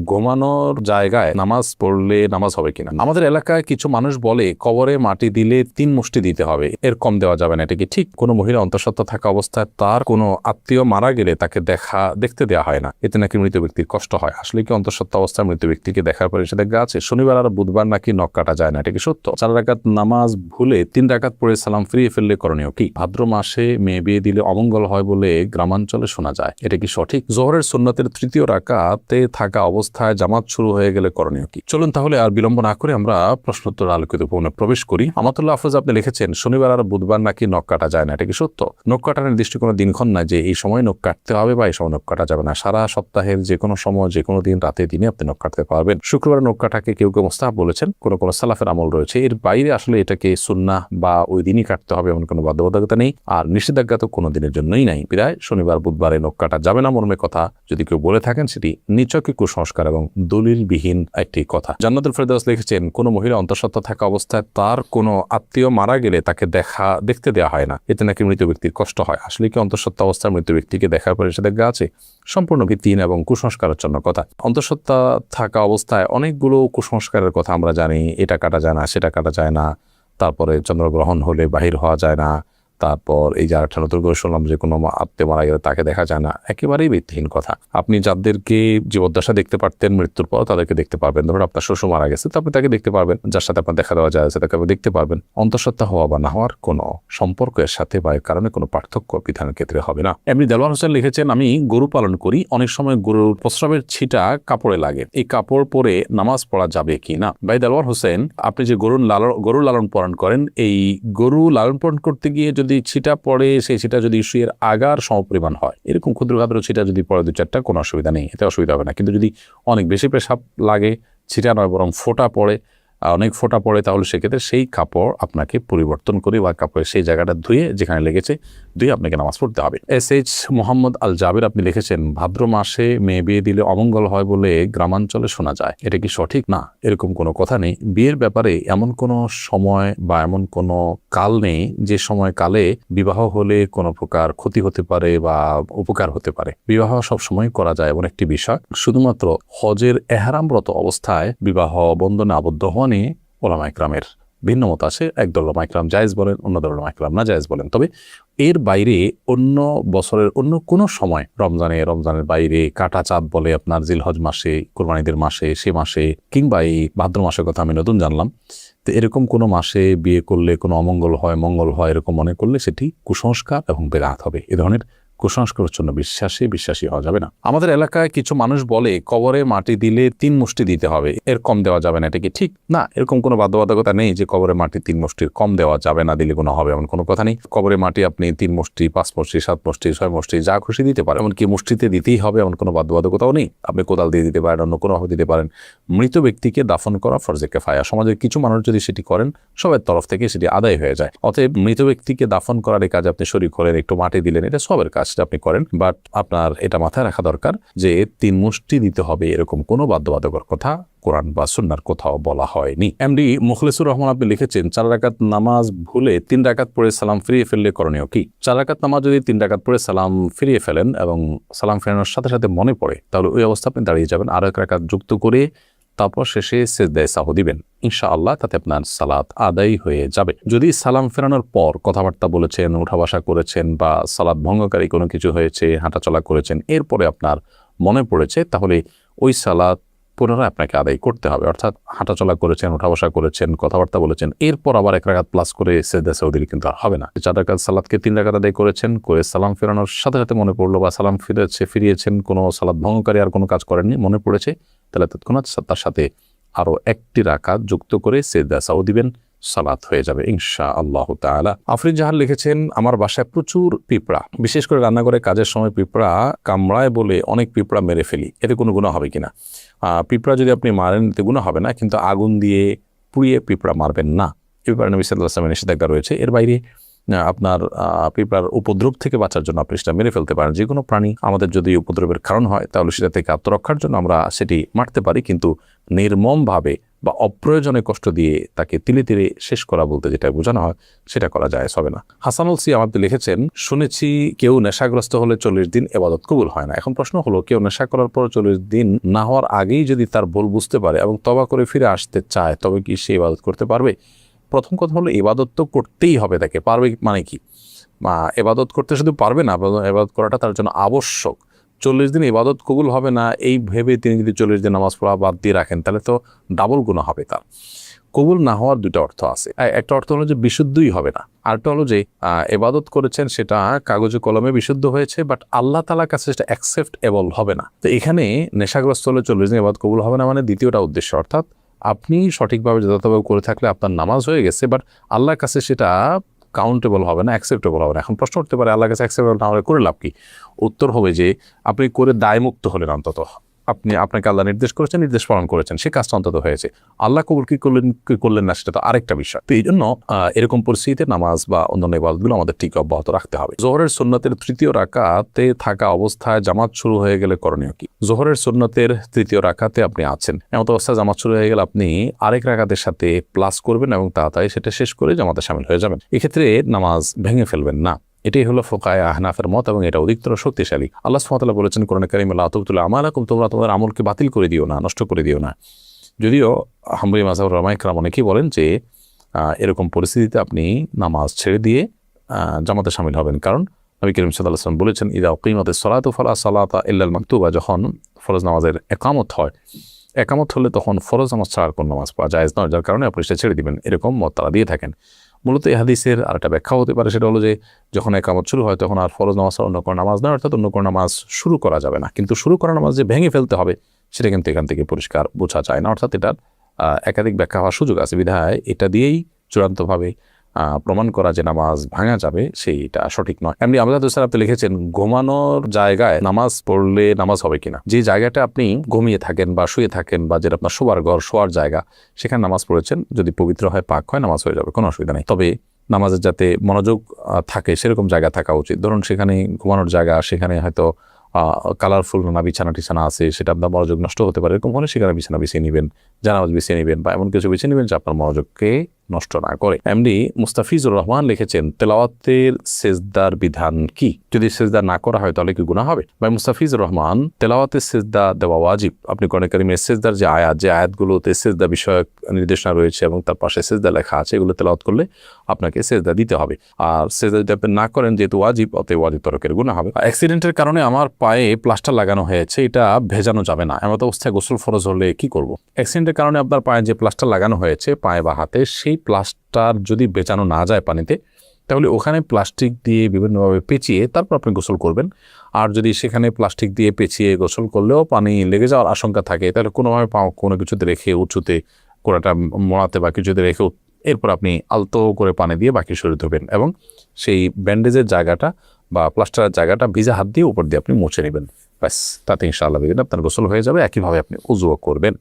ঘুমানোর জায়গায় নামাজ পড়লে নামাজ হবে কিনা। আমাদের এলাকায় কিছু মানুষ বলে কবরে মাটি দিলে 3 মুষ্টি দিতে হবে, এর কম দেওয়া যাবে না। এটা কি ঠিক? কোনো মহিলা অন্তঃসত্ত্বা থাকা অবস্থায় তার কোনো আত্মীয় মারা গেলে তাকে দেখতে দেওয়া হয় না, এতে নাকি মৃত ব্যক্তির কষ্ট হয়। আসলে কি অন্তঃসত্ত্বা অবস্থায় মৃত ব্যক্তিকে দেখার পরে নিষেধাজ্ঞা আছে? শনিবার আর বুধবার নাকি নখ কাটা যায় না, এটা কি সত্য? 4 রাকাত নামাজ ভুলে 3 রাকাত পড়ে সালাম ফিরিয়ে ফেললে করণীয় কি? ভাদ্র মাসে মেয়ে বিয়ে দিলে অমঙ্গল হয় বলে গ্রামাঞ্চলে শোনা যায়, এটা কি সঠিক? জোহরের সুন্নতের 3য় রাকাতে থাকা অবস্থায় জামাত শুরু হয়ে গেলে করণীয় কি? চলুন তাহলে আর বিলম্ব না করে আমরা প্রশ্নোত্তর আলোকিত ভবনে প্রবেশ করি। আমাতুল্লাহ আফরোজ আপনি লিখেছেন শনিবার আর বুধবার নাকি নখ কাটা যায় না, এটা কি সত্য? নখ কাটার নির্দিষ্ট কোনো দিনক্ষণ নাই যে এই সময় নখ কাটতে হবে বা এই সময় নখ কাটা যাবে না। সারা সপ্তাহের যে কোনো সময় যে কোনো দিন রাতে দিনে আপনি নখ কাটতে পারবেন। শুক্রবার নখ কাটাকে কেউ কেউ মুস্তাহাব বলেছেন, কোনো কোনো সালাফের আমল রয়েছে। এর বাইরে আসলে এটাকে সুন্নাহ বা ওই দিনই কাটতে হবে এমন কোনো বাধ্যবাধকতা নেই, আর নিষেধাজ্ঞা তো কোনো দিনের জন্যই নাই। বিদায় শনিবার বুধবারে নখ কাটা যাবে না মর্মে কথা যদি কেউ বলে থাকেন সেটি নিছকই কুসংস্কার এবং দলিলবিহীন একটি কথা। জান্নাতুল ফেরদৌস লিখেছেন কোনো মহিলা অন্তঃসত্ত্বা থাকা অবস্থায় তার কোনো আত্মীয় মারা গেলে তাকে দেখতে দেওয়া হয় না, এতে নাকি মৃত ব্যক্তির কষ্ট হয়। আসলে কি অন্তঃসত্ত্বা অবস্থায় মৃত ব্যক্তিকে দেখার পরে নিষেধাজ্ঞা আছে? সম্পূর্ণ ভিত্তিহীন এবং কুসংস্কারের জন্য কথা। অন্তঃসত্ত্বা থাকা অবস্থায় অনেকগুলো কুসংস্কারের কথা আমরা জানি, এটা কাটা যায় না, সেটা কাটা যায় না, তারপরে চন্দ্রগ্রহণ হলে বাহির হওয়া যায় না, তারপর এই যে আরেকটা নতুন করে শুনলাম যে কোনো আত্মীয় মারা গেলে তাকে দেখা যায় না। একেবারেই ভিত্তিহীন কথা। আপনি যাদেরকে জীবদ্দশা দেখতে পারতেন মৃত্যুর পর তাদেরকে দেখতে পারবেন। ধরুন আপনার শ্বশুর মারা গেছে তো আপনি তাকে দেখতে পারবেন, যার সাথে আপনার দেখা দেওয়া যায় তাকে আপনি দেখতে পারবেন। অন্তঃসত্ত্বা হওয়া বা না হওয়ার কোনো সম্পর্ক এর সাথে বা এর কারণে কোনো পার্থক্য বিধানের ক্ষেত্রে হবে না। এমনি দেলোয়ার হোসেন লিখেছেন আমি গরু পালন করি, অনেক সময় গরুর প্রস্রাবের ছিটা কাপড়ে লাগে, এই কাপড় পরে নামাজ পড়া যাবে কি না? ভাই দেলোয়ার হোসেন, আপনি যে গরু লালন পালন করেন, এই গরু লালন পালন করতে গিয়ে যদি ছিটা পড়ে সেই ছিটা যদি শুয়ের আগার সমপরিমাণ হয়, এরকম ক্ষুদ্র ক্ষুদ্র ছিটা যদি পড়ে 2-4টা কোনো অসুবিধা নেই, এতে অসুবিধা হবে না। কিন্তু যদি অনেক বেশি পেশাব লাগে, ছিটা নয় বরং ফোঁটা পড়ে, অনেক ফোঁটা পড়ে, তাহলে সেক্ষেত্রে সেই কাপড় আপনাকে পরিবর্তন করে বা কাপড়ের সেই জায়গাটা ধুয়ে যেখানে লেগেছে ধুয়ে আপনাকে নামাজ পড়তে হবে। SH মোহাম্মদ আল জাবের আপনি লিখেছেন ভাদ্র মাসে মেয়ে বিয়ে দিলে অমঙ্গল হয় বলে গ্রামাঞ্চলে শোনা যায়, এটা কি সঠিক? না, এরকম কোনো কথা নেই। বিয়ের ব্যাপারে এমন কোনো সময় বা এমন কোনো কাল নেই যে সময় কালে বিবাহ হলে কোনো প্রকার ক্ষতি হতে পারে বা উপকার হতে পারে। বিবাহ সব সময় করা যায় এমন একটি বিষয়। শুধুমাত্র হজের এহরামরত অবস্থায় বিবাহ বন্ধনে আবদ্ধ হওয়া নিয়ে ওলামা ইকরামের ভিন্ন মত আছে। একদল ওলামা ইকরাম জায়েজ বলেন, অন্য দল ওলামা ইকরাম না জায়েজ বলেন। তবে এর বাইরে অন্য বছরের অন্য কোনো সময়, রমজানের বাইরে, কাটা চাঁদ বলে আপনার জিলহজ মাসে, কোরবানিদের মাসে, সে মাসে, কিংবা এই ভাদ্র মাসের কথা আমি নতুন জানলাম, তো এরকম কোনো মাসে বিয়ে করলে কোনো অমঙ্গল হয়, মঙ্গল হয় এরকম মনে করলে সেটি কুসংস্কার এবং বেদাত হবে। এ ধরনের কুসংস্কারের জন্য বিশ্বাসী হওয়া যাবে না। আমাদের এলাকায় কিছু মানুষ বলে কবরে মাটি দিলে 3 মুষ্টি দিতে হবে, এর কম দেওয়া যাবে না, এটা কি ঠিক? না, এরকম কোনো বাধ্যবাধকতা নেই যে কবরে মাটি 3 মুষ্টির কম দেওয়া যাবে না, দিলে কোনো হবে এমন কোনো কথা নেই। কবরে মাটি আপনি 3 মুষ্টি, 5 মুষ্টি, 7 মুষ্টি, 6 মুষ্টি যা খুশি দিতে পারেন, এমনকি মুষ্টিতে দিতেই হবে এমন কোনো বাধ্যবাধকতাও নেই। আপনি কোদাল দিয়ে দিতে পারেন, অন্য কোনোভাবে দিতে পারেন। মৃত ব্যক্তিকে দাফন করা ফরজে কিফায়া, সমাজের কিছু মানুষ যদি সেটি করেন সবার তরফ থেকে সেটি আদায় হয়ে যায়। অতএব মৃত ব্যক্তিকে দাফন করার এই কাজ আপনি শরীক করেন, একটু মাটি দিলেন, এটা সবের কাজটা আপনি করেন, বাট আপনার এটা মাথায় রাখা দরকার যে 3 মুষ্টি দিতে হবে এরকম কোনো বাধ্যবাধকতার কথা কোরআন বা সুন্নাহর কোথাও বলা হয়নি। এমডি মুখলিসুর রহমান আপনি লিখেছেন 4 রাকাত নামাজ ভুলে 3 রাকাত পড়ে সালাম ফিরিয়ে ফেললে করণীয় কি? 4 রাকাত নামাজ যদি 3 রাকাত পড়ে সালাম ফিরিয়ে ফেলেন এবং সালাম ফেরানোর সাথে সাথে মনে পড়ে, তাহলে ওই অবস্থা আপনি দাঁড়িয়ে যাবেন, আরো 1 রাকাত যুক্ত করে তারপর শেষে সিজদায়ে সাহু দিবেন। ইনশাআল্লাহ তাতে আপনার সালাত আদায় হয়ে যাবে। যদি সালাম ফেরানোর পর কথাবার্তা বলেছেন, উঠা বসা করেছেন বা সালাত ভঙ্গকারী কোনো কিছু হয়েছে, হাঁটাচলা করেছেন, এরপরে আপনার মনে পড়েছে, তাহলে ওই সালাত পুনরায় আপনাকে আদায় করতে হবে। অর্থাৎ হাঁটাচলা করেছেন, উঠা বসা করেছেন, কথাবার্তা বলেছেন, এরপর আবার 1 রাকাত প্লাস করে সিজদায়ে সাহু দিলে কিন্তু আর হবে না। 4 রাকাত সালাতকে 3 রাকাত আদায় করেছেন, করে সালাম ফেরানোর সাথে সাথে মনে পড়লো বা সালাম ফিরিয়েছেন, কোনো সালাত ভঙ্গকারী আর কোনো কাজ করেননি, মনে পড়েছে, তাহলে তৎক্ষণাৎ তার সাথে আরো 1টি রাকাত যুক্ত করে সিজদায়ে সাহু দিবেন, সালাত হয়ে যাবে ইনশাআল্লাহ তাআলা। আফরিন জাহান লিখেছেন আমার বাসায় প্রচুর পিঁপড়া, বিশেষ করে রান্নাঘরে কাজের সময় পিঁপড়া কামড়ায় বলে অনেক পিঁপড়া মেরে ফেলি, এতে কোনো গুনাহ হবে কিনা? পিঁপড়া যদি আপনি মারেন এতে গুনাহ হবে না, কিন্তু আগুন দিয়ে পুড়িয়ে পিঁপড়া মারবেন না, এ ব্যাপারে নবী সাল্লাল্লাহু আলাইহি ওয়াসাল্লামের নিষেধাজ্ঞা রয়েছে। এর বাইরে আপনার পিঁপড়ার উপদ্রব থেকে বাঁচার জন্য আপনি সেটা মেরে ফেলতে পারেন। যে কোনো প্রাণী আমাদের যদি উপদ্রবের কারণ হয় তাহলে সেটা থেকে আত্মরক্ষার জন্য আমরা সেটি মারতে পারি, কিন্তু নির্মমভাবে বা অপ্রয়োজনে কষ্ট দিয়ে তাকে তিলে তিলে শেষ করা বলতে যেটা বোঝানো হয় সেটা করা যায় হবে না। হাসানুল সিয়াম আপনি লিখেছেন, শুনেছি কেউ নেশাগ্রস্ত হলে 40 দিন ইবাদত কবুল হয় না। এখন প্রশ্ন হলো, কেউ নেশা করার পর 40 দিন না হওয়ার আগেই যদি তার ভুল বুঝতে পারে এবং তওবা করে ফিরে আসতে চায় তবে কি সে ইবাদত করতে পারবে? প্রথম কথা হলো, ইবাদত তো করতেই হবে তাকে। পারবে মানে কি? ইবাদত করতে শুধু পারবে না, ইবাদত করাটা তার জন্য আবশ্যক। 40 দিন ইবাদত কবুল হবে না এই ভেবে তিনি যদি 40 দিন নামাজ পড়া বাদ দিয়ে রাখেন তাহলে তো ডাবল গুনাহ হবে তার। কবুল না হওয়ার দুটো অর্থ আছে। একটা অর্থ হলো যে বিশুদ্ধই হবে না, আরেকটা হলো যে ইবাদত করেছেন সেটা কাগজে কলমে বিশুদ্ধ হয়েছে, বাট আল্লাহ তাআলার কাছে সেটা অ্যাকসেপ্টেবল হবে না। তো এখানে নেশাগ্রস্ত হলে 40 দিন ইবাদত কবুল হবে না মানে দ্বিতীয়টা উদ্দেশ্য, অর্থাৎ আপনি সঠিকভাবে যথাযথভাবে করে থাকলে আপনার নামাজ হয়ে গেছে, বাট আল্লাহর কাছে সেটা কাউন্টেবল হবে না, অ্যাকসেপ্টেবল হবে না। এখন প্রশ্ন উঠতে পারে, আল্লাহর কাছে অ্যাকসেপ্টেবল না হলে করে লাভ কি? উত্তর হবে যে আপনি করে দায়মুক্ত হলেন, অন্তত আপনাকে আল্লাহ নির্দেশ করেছেন, নির্দেশ পালন করেছেন, সে কাজটা অন্তত হয়েছে। আল্লাহ কবুল কি করলেন না সেটা তো আরেকটা বিষয়। তো এই জন্য এরকম পরিস্থিতিতে নামাজ বা অন্যান্য ইবাদতগুলো আমাদের ঠিক অব্যাহত রাখতে হবে। জোহরের সুন্নতের তৃতীয় রাকাতে থাকা অবস্থায় জামাত শুরু হয়ে গেলে করণীয় কি? জোহরের সুন্নতের তৃতীয় রাকাতে আপনি আছেন, এমন অবস্থায় জামাত শুরু হয়ে গেলে আপনি আরেক রাকাতের সাথে প্লাস করবেন এবং তাড়াতাড়ি সেটা শেষ করে জামাতে শামিল হয়ে যাবেন। এক্ষেত্রে নামাজ ভেঙে ফেলবেন না। এটাই হলো ফুকায়ে আহনাফের মত এবং এটা অধিকতর শক্তিশালী। আল্লাহ সুবহানাহু ওয়া তাআলা বলেছেন কোরআনে কারিমে, লা তুবতিলু আমালাকুম, তোমরা তোমাদের আমলকে বাতিল করে দিও না, নষ্ট করে দিও না। যদিও হাম্বলি মাযহাবের উলামায়ে কেরাম অনেকেই বলেন যে এরকম পরিস্থিতিতে আপনি নামাজ ছেড়ে দিয়ে জামাতে শামিল হবেন, কারণ নবী করিম সাল্লাল্লাহু আলাইহি ওয়াসাল্লাম বলেছেন, ইযা উকিমাতিস সালাতু ফালা সালাতা ইল্লাল মাকতুবা, যখন ফরজ নামাজের একামত হয়, একামত হলে তখন ফরজ নামাজ ছাড়ার কোন নামাজ পড়া জায়েজ নয়, যার কারণে আপনি সেটা ছেড়ে দিবেন। এরকম মত তারা দিয়ে থাকেন। মূলত এই হাদিসের আর একটা ব্যাখ্যা হতে পারে, সেটা হলো যে যখন একামত শুরু হয় তখন আর ফরজ নামাজ অন্য কোনো নামাজ নয়, অর্থাৎ অন্য কোনো নামাজ শুরু করা যাবে না। কিন্তু শুরু করা নামাজ যে ভেঙে ফেলতে হবে সেটা কিন্তু এখান থেকে পরিষ্কার বোঝা যায় না, অর্থাৎ এটার একাধিক ব্যাখ্যা হওয়ার সুযোগ আছে। বিধায় এটা দিয়েই চূড়ান্তভাবে প্রমাণ করা যে নামাজ ভাঙা যাবে সেইটা সঠিক নয়। এমনি আমাদের দোস্তার আপনি লিখেছেন, ঘুমানোর জায়গায় নামাজ পড়লে নামাজ হবে কিনা? যে জায়গাটা আপনি ঘুমিয়ে থাকেন বা শুয়ে থাকেন বা যেটা আপনার শোবার ঘর, শোয়ার জায়গা, সেখানে নামাজ পড়েছেন, যদি পবিত্র হয়, পাক হয়, নামাজ হয়ে যাবে, কোনো অসুবিধা নেই। তবে নামাজের যাতে মনোযোগ থাকে সেরকম জায়গা থাকা উচিত। ধরুন সেখানে ঘুমানোর জায়গা, সেখানে হয়তো কালারফুল না বিছানা টিছানা আছে, সেটা আপনার মনোযোগ নষ্ট হতে পারে, এরকম হলে সেখানে বিছানা বিছিয়ে নেবেন, জানাজ বিছিয়ে নেবেন বা এমন কিছু বিছিয়ে নেবেন যে আপনার মনোযোগকে নষ্ট না করে। এমনি মুস্তাফিজুর রহমান লিখেছেন, তেলাওয়াতের সেজদার বিধান কি? যদি সেজদা না করা হয় তাহলে কি গুনাহ হবে? ভাই মুস্তাফিজুর রহমান, তেলাওয়াতের সেজদা দেওয়া ওয়াজিব। আপনি কোরআন কারীমের সেজদার যে আয়াতগুলোতে সেজদা বিষয়ক নির্দেশনা রয়েছে এবং তার পাশে সেজদা লেখা আছে, এগুলো তেলাওয়াত করলে আপনাকে সেজদা দিতে হবে। আর সেজদা যদি আপনি না করেন, যেহেতু ওয়াজিব, অতএব ওয়াজিব তরকের গুনাহ হবে। অ্যাক্সিডেন্টের কারণে আমার পায়ে প্লাস্টার লাগানো হয়েছে, এটা ভেজানো যাবে না, এমন অবস্থায় গোসল ফরজ হলে কি করব? অ্যাক্সিডেন্টের কারণে আপনার পায়ে যে প্লাস্টার লাগানো হয়েছে, পায়ে বা হাতে, সেই প্লাস্টার যদি বেচানো না যায় পানিতে, তাহলে ওখানে প্লাস্টিক দিয়ে বিভিন্নভাবে পেঁচিয়ে তারপর আপনি গোসল করবেন। আর যদি সেখানে প্লাস্টিক দিয়ে পেঁচিয়ে গোসল করলেও পানি লেগে যাওয়ার আশঙ্কা থাকে, তাহলে কোনোভাবে কোনো কিছুতে রেখে উঁচুতে, কোনোটা মোড়াতে বা কিছুতে রেখে এরপর আপনি আলতো করে পানি দিয়ে বাকি শরীর ধোবেন এবং সেই ব্যান্ডেজের জায়গাটা বা প্লাস্টারের জায়গাটা ভিজা হাত দিয়ে উপর দিয়ে আপনি মুছে নেবেন। ব্যাস, তাতে ইনশাআল্লাহ আপনার গোসল হয়ে যাবে। একইভাবে আপনি উযুও করবেন।